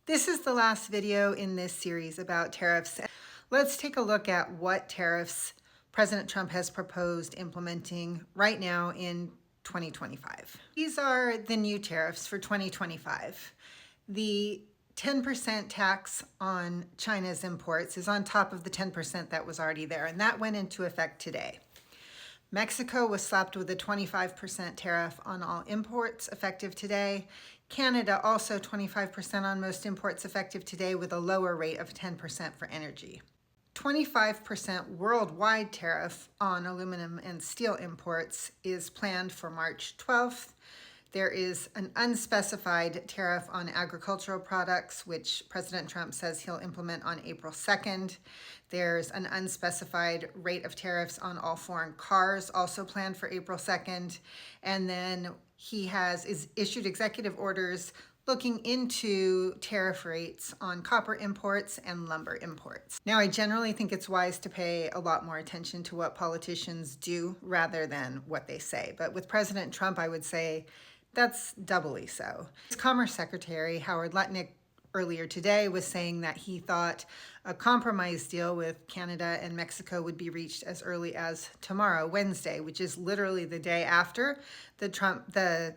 This is the last video in this series about tariffs. Let's take a look at what tariffs President Trump has proposed implementing right now in 2025. These are the new tariffs for 2025. The 10% tax on China's imports is on top of the 10% that was already there, and that went into effect today. Mexico was slapped with a 25% tariff on all imports effective today. Canada also 25% on most imports effective today with a lower rate of 10% for energy. 25% worldwide tariff on aluminum and steel imports is planned for March 12th. There is an unspecified tariff on agricultural products, which President Trump says he'll implement on April 2nd. There's an unspecified rate of tariffs on all foreign cars, also planned for April 2nd. And then he has issued executive orders looking into tariff rates on copper imports and lumber imports. Now, I generally think it's wise to pay a lot more attention to what politicians do rather than what they say. But with President Trump, I would say that's doubly so. His Commerce Secretary, Howard Lutnick, earlier today was saying that he thought a compromise deal with Canada and Mexico would be reached as early as tomorrow, Wednesday, which is literally the day after the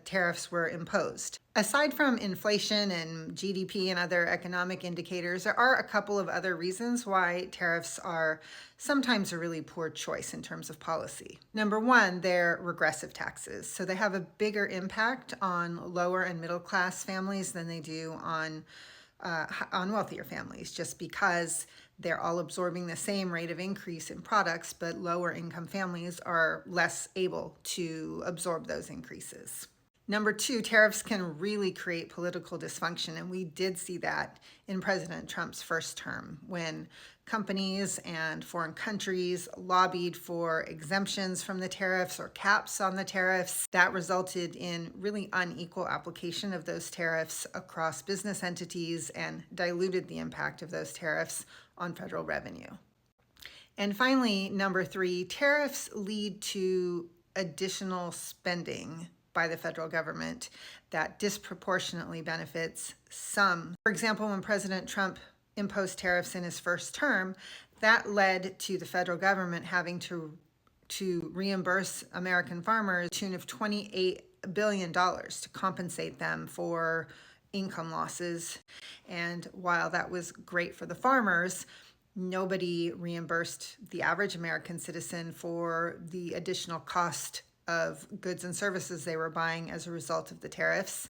tariffs were imposed. Aside from inflation and GDP and other economic indicators, there are a couple of other reasons why tariffs are sometimes a really poor choice in terms of policy. Number one, they're regressive taxes. So they have a bigger impact on lower and middle class families than they do on wealthier families, just because they're all absorbing the same rate of increase in products, but lower income families are less able to absorb those increases. Number two, tariffs can really create political dysfunction, and we did see that in President Trump's first term when companies and foreign countries lobbied for exemptions from the tariffs or caps on the tariffs. That resulted in really unequal application of those tariffs across business entities and diluted the impact of those tariffs on federal revenue. And finally, number three, tariffs lead to additional spending by the federal government that disproportionately benefits some. For example, when President Trump imposed tariffs in his first term, that led to the federal government having to reimburse American farmers to the tune of $28 billion to compensate them for income losses. And while that was great for the farmers, nobody reimbursed the average American citizen for the additional cost of goods and services they were buying as a result of the tariffs.